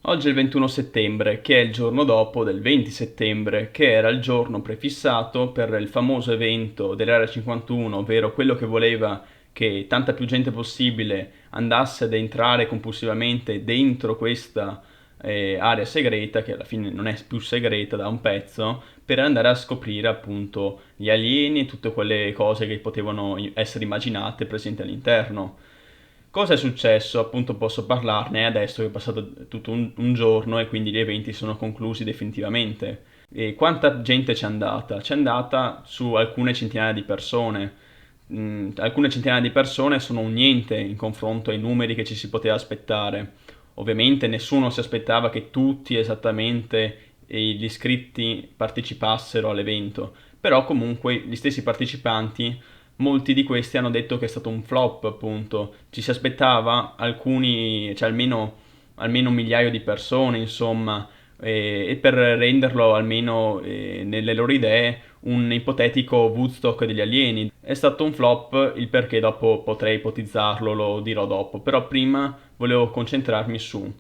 Oggi è il 21 settembre, che è il giorno dopo del 20 settembre, che era il giorno prefissato per il famoso evento dell'Area 51, ovvero quello che voleva che tanta più gente possibile andasse ad entrare compulsivamente dentro questa area segreta, che alla fine non è più segreta da un pezzo, per andare a scoprire appunto gli alieni e tutte quelle cose che potevano essere immaginate presenti all'interno. Cosa è successo? Appunto posso parlarne adesso che è passato tutto un giorno e quindi gli eventi sono conclusi definitivamente. E quanta gente c'è andata? C'è andata su alcune centinaia di persone. Alcune centinaia di persone sono un niente in confronto ai numeri che ci si poteva aspettare. Ovviamente nessuno si aspettava che tutti esattamente gli iscritti partecipassero all'evento, però comunque gli stessi partecipanti, molti di questi hanno detto che è stato un flop, appunto. Ci si aspettava alcuni, cioè almeno un migliaio di persone, insomma, e per renderlo almeno nelle loro idee un ipotetico Woodstock degli alieni. È stato un flop, il perché dopo potrei ipotizzarlo, lo dirò dopo, però prima volevo concentrarmi su: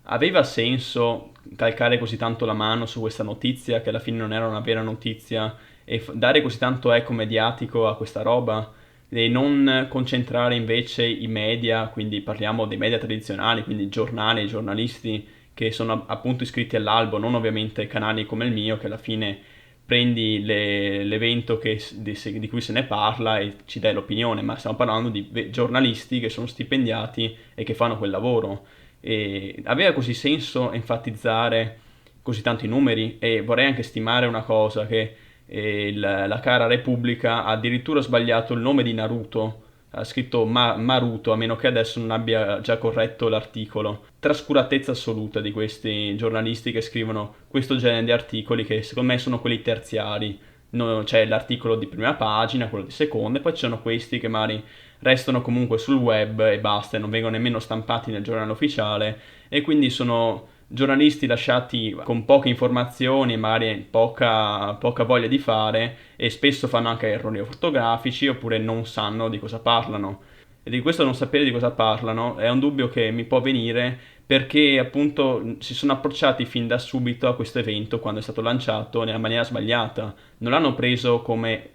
aveva senso calcare così tanto la mano su questa notizia, che alla fine non era una vera notizia, e dare così tanto eco mediatico a questa roba? E non concentrare invece i media, quindi parliamo dei media tradizionali, quindi giornali e giornalisti che sono appunto iscritti all'albo, non ovviamente canali come il mio, che alla fine prendi l'evento di cui se ne parla e ci dai l'opinione, ma stiamo parlando di giornalisti che sono stipendiati e che fanno quel lavoro. E aveva così senso enfatizzare così tanti numeri? E vorrei anche stimare una cosa, che la cara Repubblica ha addirittura sbagliato il nome di Naruto, ha scritto Maruto, a meno che adesso non abbia già corretto l'articolo. Trascuratezza assoluta di questi giornalisti che scrivono questo genere di articoli, che secondo me sono quelli terziari. No, c'è l'articolo di prima pagina, quello di seconda, e poi ci sono questi che magari restano comunque sul web e basta, e non vengono nemmeno stampati nel giornale ufficiale, e quindi sono giornalisti lasciati con poche informazioni, magari poca voglia di fare, e spesso fanno anche errori ortografici oppure non sanno di cosa parlano. E di questo non sapere di cosa parlano è un dubbio che mi può venire perché appunto si sono approcciati fin da subito a questo evento quando è stato lanciato nella maniera sbagliata. Non l'hanno preso come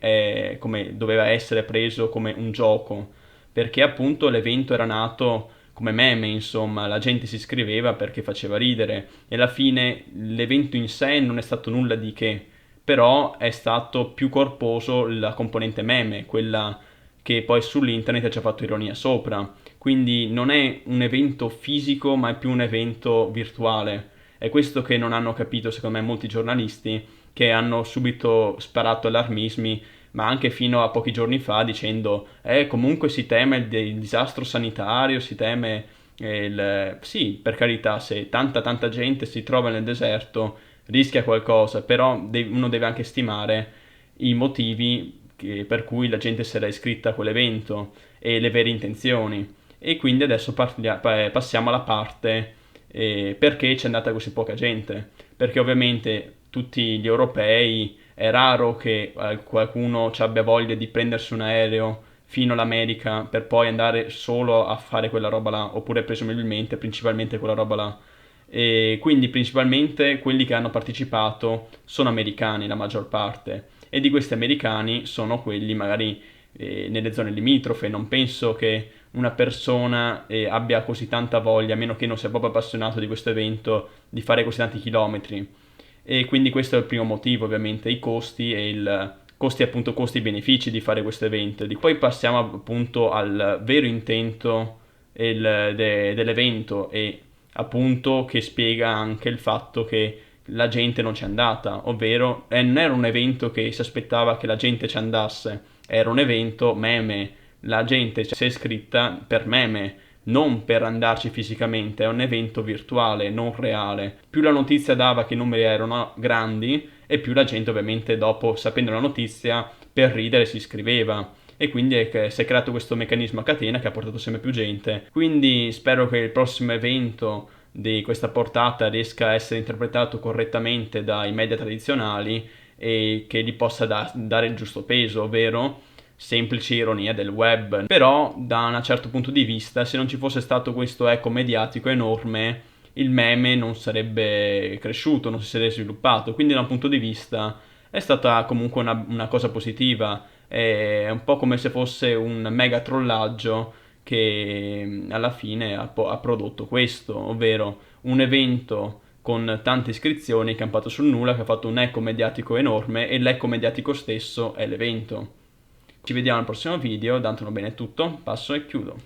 doveva essere preso, come un gioco, perché appunto l'evento era nato come meme, insomma, la gente si iscriveva perché faceva ridere, e alla fine l'evento in sé non è stato nulla di che, però è stato più corposo la componente meme, quella che poi sull'internet ci ha fatto ironia sopra. Quindi non è un evento fisico, ma è più un evento virtuale. È questo che non hanno capito, secondo me, molti giornalisti, che hanno subito sparato allarmismi, ma anche fino a pochi giorni fa, dicendo comunque si teme il disastro sanitario, si teme Sì, per carità, se tanta gente si trova nel deserto rischia qualcosa, però uno deve anche stimare i motivi per cui la gente si era iscritta a quell'evento e le vere intenzioni. E quindi adesso passiamo alla parte perché c'è andata così poca gente. Perché ovviamente tutti gli europei, è raro che qualcuno ci abbia voglia di prendersi un aereo fino all'America per poi andare solo a fare quella roba là, oppure presumibilmente principalmente quella roba là. E quindi principalmente quelli che hanno partecipato sono americani, la maggior parte, e di questi americani sono quelli magari nelle zone limitrofe. Non penso che una persona abbia così tanta voglia, a meno che non sia proprio appassionato di questo evento, di fare così tanti chilometri. E quindi questo è il primo motivo, ovviamente, i costi e il costi appunto costi-benefici di fare questo evento. Poi passiamo appunto al vero intento dell'evento, e appunto che spiega anche il fatto che la gente non c'è andata, ovvero non era un evento che si aspettava che la gente ci andasse, era un evento meme, la gente si è iscritta per meme, non per andarci fisicamente, è un evento virtuale, non reale. Più la notizia dava che i numeri erano grandi, e più la gente ovviamente dopo, sapendo la notizia, per ridere si iscriveva. E quindi si è creato questo meccanismo a catena che ha portato sempre più gente. Quindi spero che il prossimo evento di questa portata riesca a essere interpretato correttamente dai media tradizionali e che gli possa dare il giusto peso, ovvero semplice ironia del web. Però da un certo punto di vista, se non ci fosse stato questo eco mediatico enorme, il meme non sarebbe cresciuto, non si sarebbe sviluppato. Quindi da un punto di vista è stata comunque una cosa positiva, è un po' come se fosse un mega trollaggio che alla fine ha prodotto questo, ovvero un evento con tante iscrizioni campato sul nulla, che ha fatto un eco mediatico enorme e l'eco mediatico stesso è l'evento. Ci vediamo al prossimo video, Dante bene è tutto, passo e chiudo.